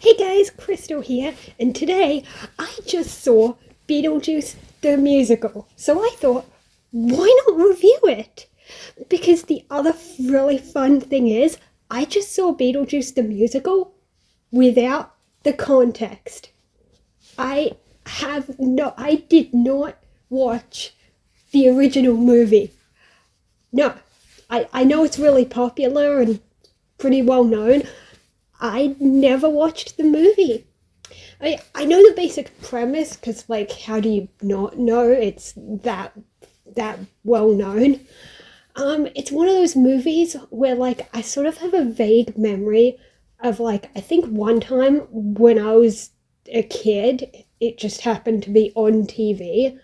Hey guys, Crystal here, and today I just saw Beetlejuice the Musical, so I thought, why not review it? Because the other really fun thing is, I just saw Beetlejuice the Musical without the context. I did not watch the original movie. No, I know it's really popular and pretty well known. I never watched the movie. I know the basic premise because, like, how do you not know it's that well known? It's one of those movies where, like, I sort of have a vague memory of, like, I think one time when I was a kid, it just happened to be on TV,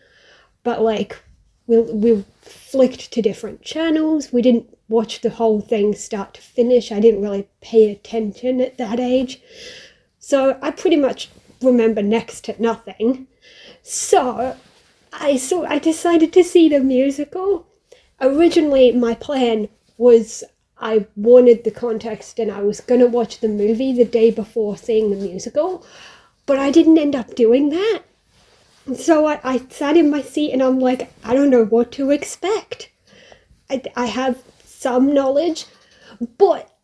but, like, we flicked to different channels. We didn't watch the whole thing start to finish. I didn't really pay attention at that age. So I pretty much remember next to nothing. So I decided to see the musical. Originally, my plan was I wanted the context and I was going to watch the movie the day before seeing the musical, but I didn't end up doing that. So I sat in my seat and I'm like, I don't know what to expect. I have some knowledge, but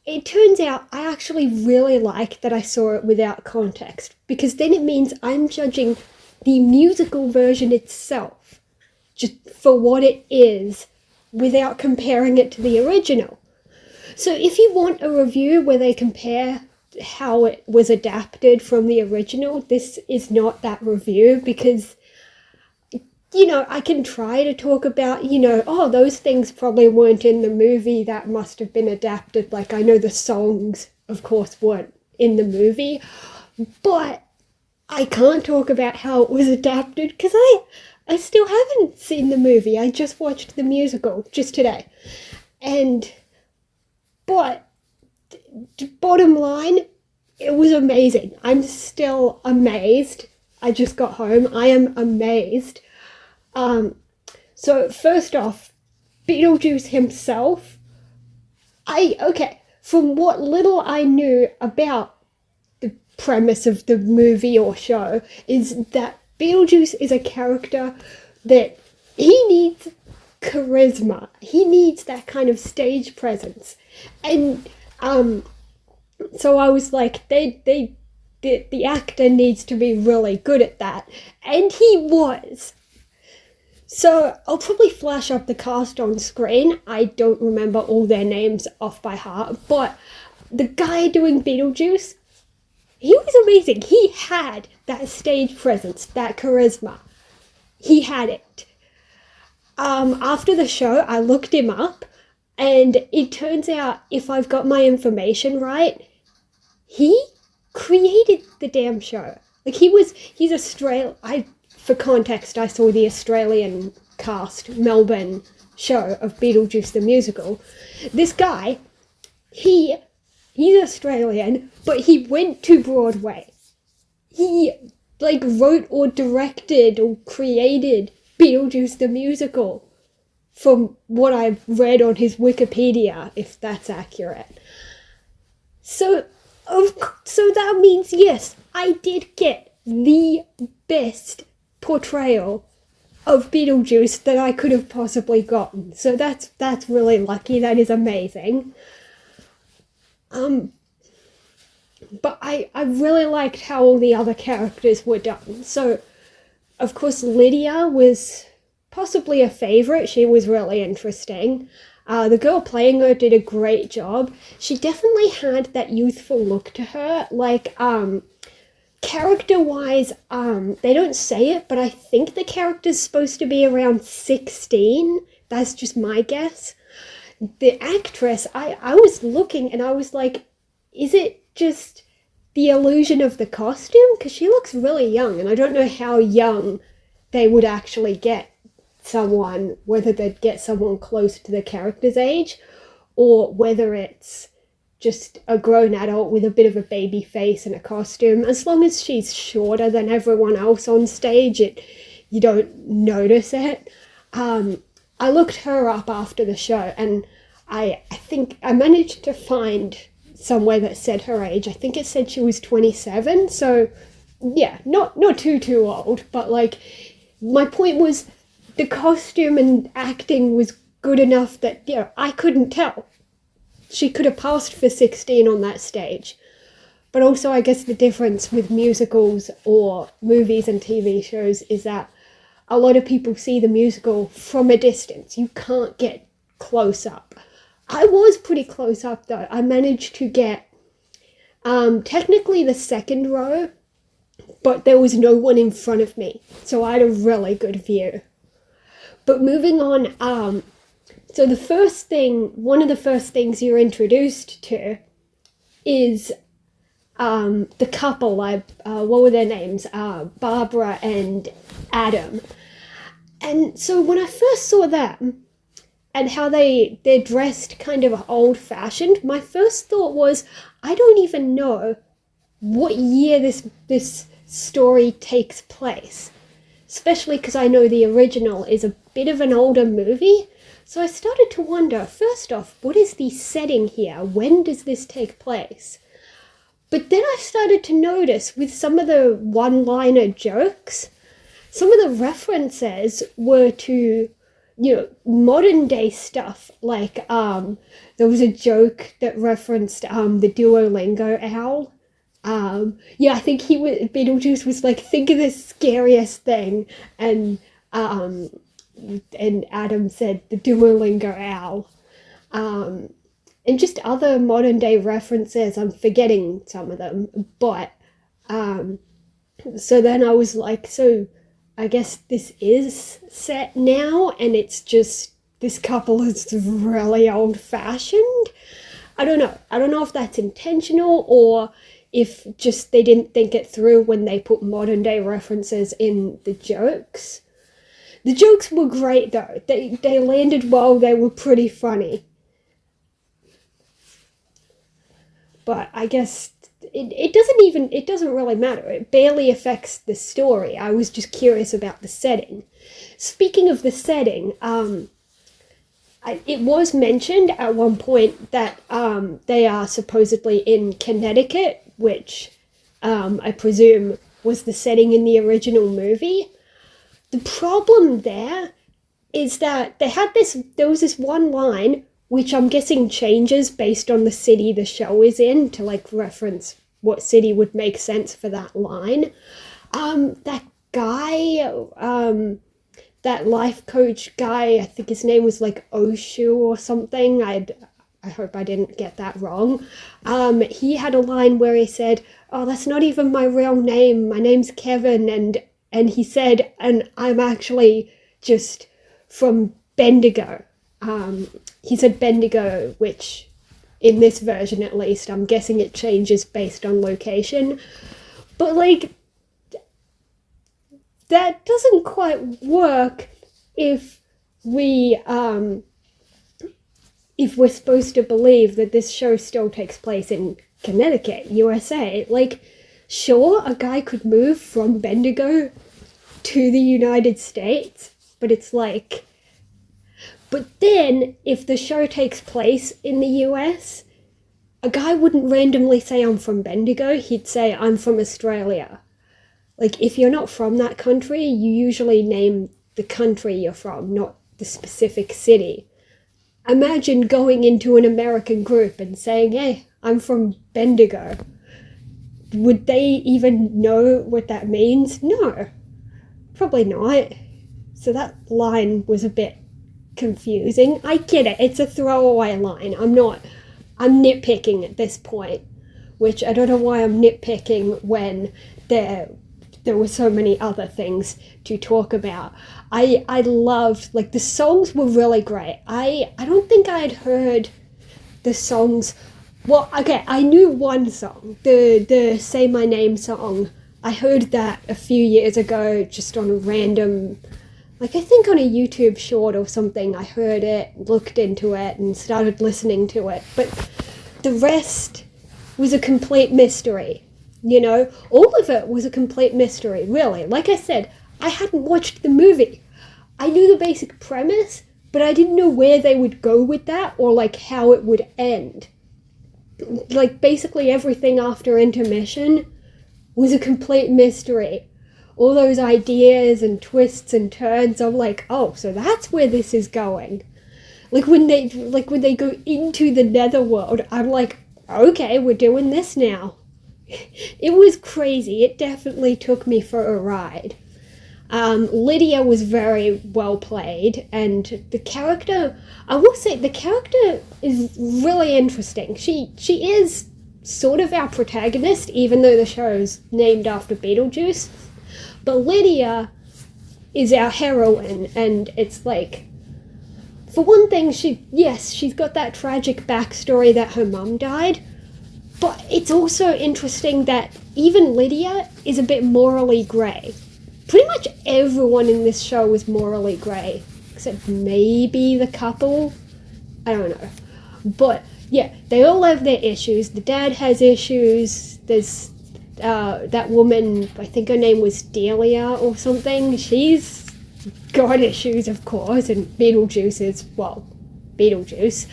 it turns out I actually really like that I saw it without context, because then it means I'm judging the musical version itself just for what it is without comparing it to the original. So if you want a review where they compare how it was adapted from the original, this is not that review, because I can try to talk about, those things probably weren't in the movie, that must have been adapted. Like, I know the songs, of course, weren't in the movie, but I can't talk about how it was adapted because I still haven't seen the movie. I just watched the musical just today. But bottom line, it was amazing. I'm still amazed. I just got home. I am amazed. So first off, Beetlejuice himself, from what little I knew about the premise of the movie or show, is that Beetlejuice is a character that he needs charisma. He needs that kind of stage presence. And, so I was like, the actor needs to be really good at that. And he was. So I'll probably flash up the cast on screen. I don't remember all their names off by heart, but the guy doing Beetlejuice, he was amazing. He had that stage presence, that charisma. He had it. After the show, I looked him up, and it turns out, if I've got my information right, he created the damn show. Like, he's Australian. For context, I saw the Australian cast Melbourne show of Beetlejuice the Musical. This guy, he's Australian, but he went to Broadway. He, wrote or directed or created Beetlejuice the Musical, from what I've read on his Wikipedia, if that's accurate. So that means, yes, I did get the best portrayal of Beetlejuice that I could have possibly gotten. So that's really lucky. That is amazing. But I really liked how all the other characters were done. So, of course, Lydia was possibly a favourite. She was really interesting. The girl playing her did a great job. She definitely had that youthful look to her. Like, character-wise, they don't say it, but I think the character's supposed to be around 16. That's just my guess. The actress, I was looking and I was like, is it just the illusion of the costume? Because she looks really young, and I don't know how young they would actually get someone, whether they'd get someone close to the character's age, or whether it's just a grown adult with a bit of a baby face and a costume. As long as she's shorter than everyone else on stage, you don't notice it. I looked her up after the show, and I think I managed to find somewhere that said her age. I think it said she was 27, so yeah, not too old, but like, my point was the costume and acting was good enough that, you know, I couldn't tell. She could have passed for 16 on that stage. But also, I guess the difference with musicals or movies and TV shows is that a lot of people see the musical from a distance. You can't get close up. I was pretty close up though. I managed to get technically the second row, but there was no one in front of me. So I had a really good view. But moving on, so one of the first things you're introduced to is the couple, what were their names? Barbara and Adam. And so when I first saw them and how they're dressed kind of old-fashioned, my first thought was, I don't even know what year this story takes place. Especially because I know the original is a bit of an older movie. So I started to wonder, first off, what is the setting here? When does this take place? But then I started to notice with some of the one-liner jokes, some of the references were to, you know, modern day stuff. Like, there was a joke that referenced the Duolingo owl. Yeah, I think Beetlejuice was like, think of the scariest thing, and Adam said the Duolingo owl. And just other modern day references, I'm forgetting some of them, but so then I was like, so I guess this is set now, and it's just this couple is really old-fashioned. I don't know if that's intentional or if just they didn't think it through when they put modern day references in the jokes. The jokes were great though. They landed well, they were pretty funny. But I guess it doesn't really matter. It barely affects the story. I was just curious about the setting. Speaking of the setting, it was mentioned at one point that they are supposedly in Connecticut, which I presume was the setting in the original movie. The problem there is that there was this one line, which I'm guessing changes based on the city the show is in to like reference what city would make sense for that line. That guy, that life coach guy, I think his name was like Oshu or something. I hope I didn't get that wrong. He had a line where he said, "Oh, that's not even my real name. My name's Kevin." And he said, "And I'm actually just from Bendigo." He said Bendigo, which in this version at least, I'm guessing it changes based on location. But like, that doesn't quite work if we're supposed to believe that this show still takes place in Connecticut, USA. Like, sure, a guy could move from Bendigo to the United States, but it's like... But then, if the show takes place in the US, a guy wouldn't randomly say, "I'm from Bendigo," he'd say, "I'm from Australia." Like, if you're not from that country, you usually name the country you're from, not the specific city. Imagine going into an American group and saying, "Hey, I'm from Bendigo." Would they even know what that means? No, probably not. So that line was a bit confusing. I get it, it's a throwaway line. I'm nitpicking at this point, which I don't know why I'm nitpicking when there were so many other things to talk about. I loved, like, the songs were really great. I don't think I had heard the songs. Well, okay, I knew one song, the Say My Name song. I heard that a few years ago just on a random, like, I think on a YouTube short or something. I heard it, looked into it, and started listening to it. But the rest was a complete mystery, you know? All of it was a complete mystery, really. Like I said, I hadn't watched the movie. I knew the basic premise, but I didn't know where they would go with that or, like, how it would end. like, basically everything after intermission was a complete mystery. All those ideas and twists and turns, I'm like, oh, so that's where this is going. Like when they go into the netherworld, I'm like, okay, we're doing this now. It was crazy. It definitely took me for a ride. Lydia was very well played, and the character, I will say, the character is really interesting. She is sort of our protagonist, even though the show's named after Beetlejuice. But Lydia is our heroine, and it's like, for one thing, she's got that tragic backstory that her mum died, but it's also interesting that even Lydia is a bit morally grey. Pretty much everyone in this show was morally grey, except maybe the couple. I don't know. But yeah, they all have their issues. The dad has issues. There's that woman, I think her name was Delia or something. She's got issues, of course, and Beetlejuice is, well, Beetlejuice.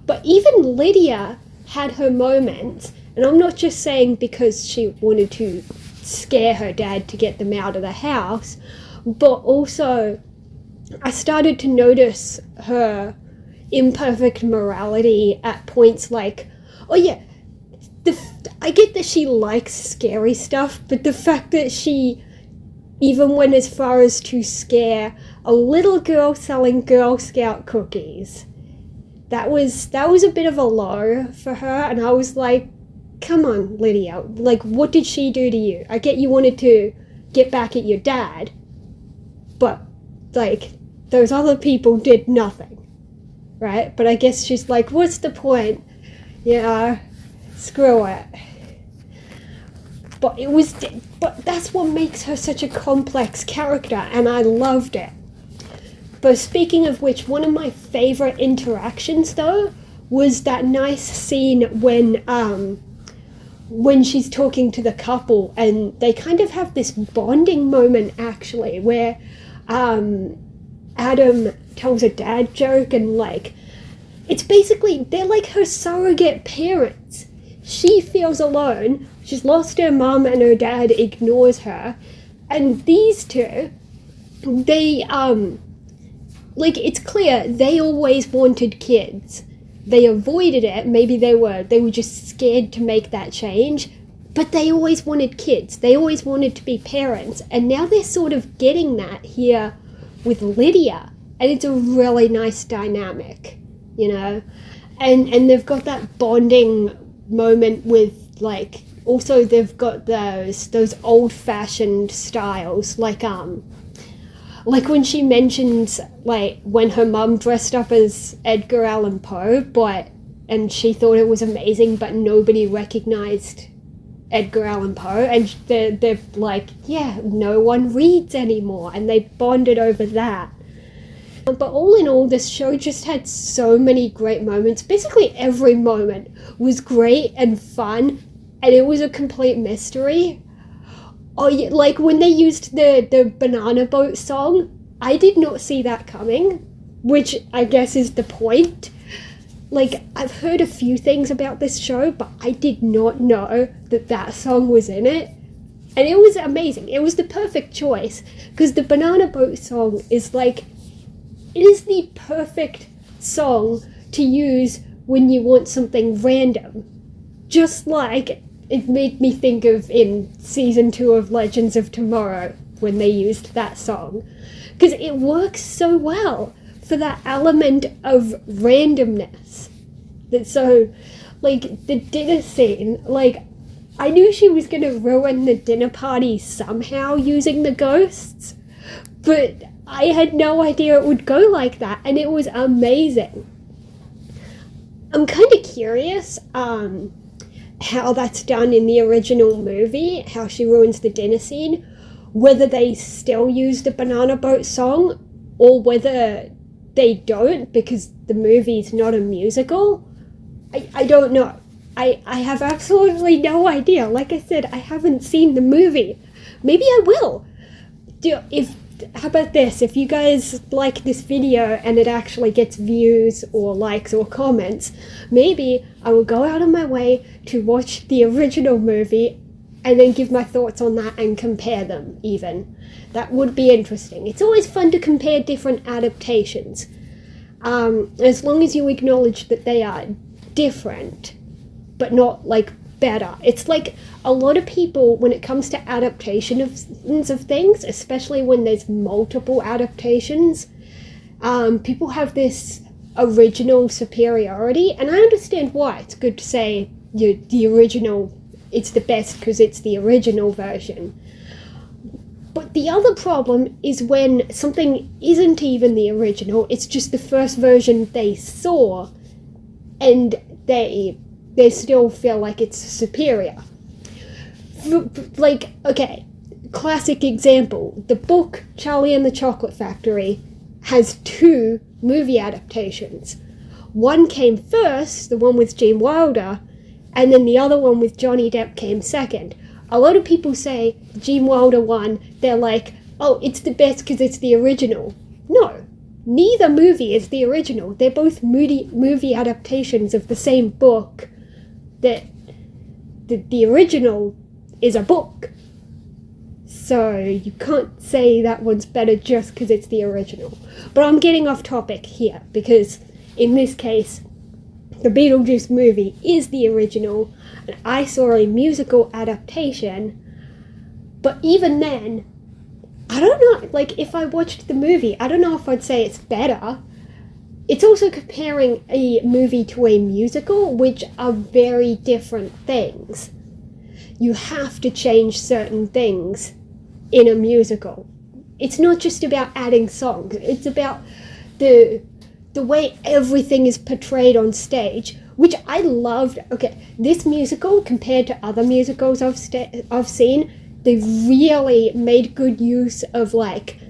But even Lydia had her moments, and I'm not just saying because she wanted to scare her dad to get them out of the house, but also I started to notice her imperfect morality at points like, oh yeah, I get that she likes scary stuff, but the fact that she even went as far as to scare a little girl selling Girl Scout cookies, that was a bit of a low for her, and I was like, come on, Lydia, like, what did she do to you? I get you wanted to get back at your dad, but, like, those other people did nothing, right? But I guess she's like, what's the point? Yeah, screw it. But that's what makes her such a complex character, and I loved it. But speaking of which, one of my favorite interactions, though, was that nice scene when she's talking to the couple, and they kind of have this bonding moment, actually, where Adam tells a dad joke, and, like, it's basically, they're like her surrogate parents. She feels alone, she's lost her mum, and her dad ignores her, and these two, they, like, it's clear they always wanted kids. They avoided it. Maybe they were just scared to make that change, but they always wanted kids. They always wanted to be parents, and now they're sort of getting that here with Lydia, and it's a really nice dynamic, you know. And they've got that bonding moment with, like, also they've got those old-fashioned styles, like when she mentions, like, when her mum dressed up as Edgar Allan Poe, and she thought it was amazing, but nobody recognized Edgar Allan Poe, and they're like, yeah, no one reads anymore, and they bonded over that. But all in all, this show just had so many great moments. Basically every moment was great and fun, and it was a complete mystery. Oh yeah, like when they used the banana boat song, I did not see that coming, which I guess is the point. Like, I've heard a few things about this show, but I did not know that song was in it. And it was amazing. It was the perfect choice, because the banana boat song is like, it is the perfect song to use when you want something random. Just like it made me think of in season 2 of Legends of Tomorrow when they used that song, because it works so well for that element of randomness. That so, like, the dinner scene, like, I knew she was gonna ruin the dinner party somehow using the ghosts, but I had no idea it would go like that, and it was amazing. I'm kind of curious how that's done in the original movie, how she ruins the dinner scene, whether they still use the banana boat song, or whether they don't because the movie's not a musical. I don't know. I have absolutely no idea. Like I said, I haven't seen the movie. Maybe I will. If how about this? If you guys like this video and it actually gets views or likes or comments, maybe I will go out of my way to watch the original movie and then give my thoughts on that and compare them even. That would be interesting. It's always fun to compare different adaptations. As long as you acknowledge that they are different, but not like better. It's like a lot of people, when it comes to adaptations of things, especially when there's multiple adaptations, people have this original superiority, and I understand why. It's good to say the original, it's the best because it's the original version. But the other problem is when something isn't even the original, it's just the first version they saw, and they still feel like it's superior. Like, okay, classic example, the book Charlie and the Chocolate Factory has 2 movie adaptations. One came first, the one with Gene Wilder, and then the other one with Johnny Depp came second. A lot of people say Gene Wilder one, they're like, oh, it's the best because it's the original. No, neither movie is the original. They're both movie adaptations of the same book. That the original is a book. So you can't say that one's better just because it's the original. But I'm getting off topic here because in this case, the Beetlejuice movie is the original, and I saw a musical adaptation. But even then, I don't know, like if I watched the movie, I don't know if I'd say it's better. It's also comparing a movie to a musical, which are very different things. You have to change certain things in a musical. It's not just about adding songs. It's about the way everything is portrayed on stage, which I loved. Okay, this musical, compared to other musicals I've seen, they really made good use of like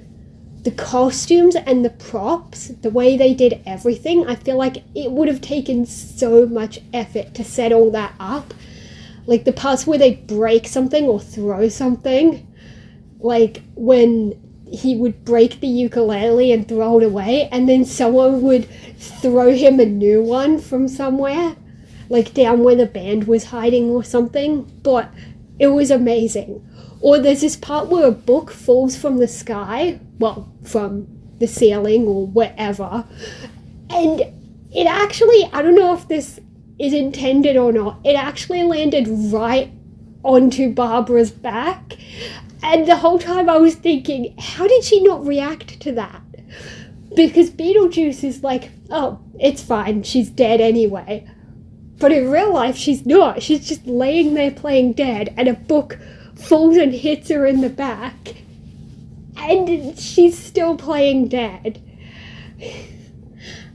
the costumes and the props, the way they did everything. I feel like it would have taken so much effort to set all that up. Like the parts where they break something or throw something, like when he would break the ukulele and throw it away, and then someone would throw him a new one from somewhere, like down where the band was hiding or something. But it was amazing. Or there's this part where a book falls from the sky, well, from the ceiling or wherever, and it actually, I don't know if this is intended or not, it actually landed right onto Barbara's back, and the whole time I was thinking, how did she not react to that? Because Beetlejuice is like, oh, it's fine, she's dead anyway. But in real life, she's not. She's just laying there playing dead, and a book falls and hits her in the back, and she's still playing dead.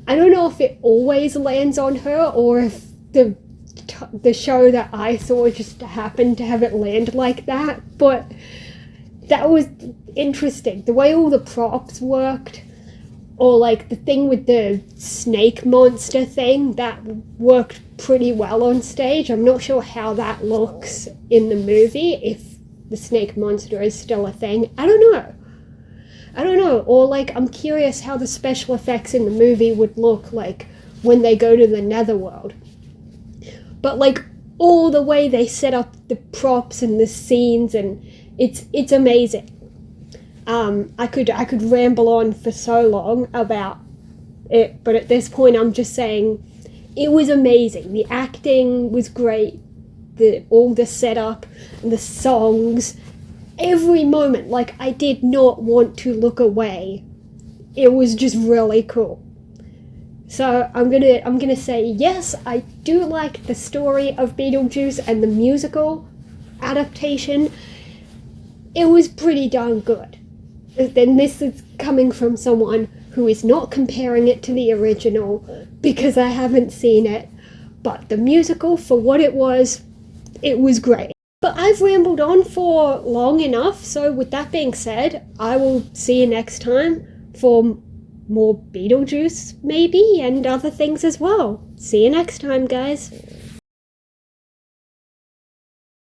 I don't know if it always lands on her, or if the show that I saw just happened to have it land like that, but that was interesting. The way all the props worked, or like the thing with the snake monster thing, that worked pretty well on stage. I'm not sure how that looks in the movie, if the snake monster is still a thing. I don't know. Or like, I'm curious how the special effects in the movie would look like when they go to the netherworld. But like all the way they set up the props and the scenes, and it's amazing. I could ramble on for so long about it, but at this point I'm just saying it was amazing. The acting was great. All the setup and the songs, every moment, like I did not want to look away. It was just really cool. So I'm gonna say yes, I do like the story of Beetlejuice and the musical adaptation. It was pretty darn good. Then this is coming from someone who is not comparing it to the original because I haven't seen it, but the musical, for what it was great. But I've rambled on for long enough, so with that being said, I will see you next time for more Beetlejuice, maybe, and other things as well. See you next time, guys.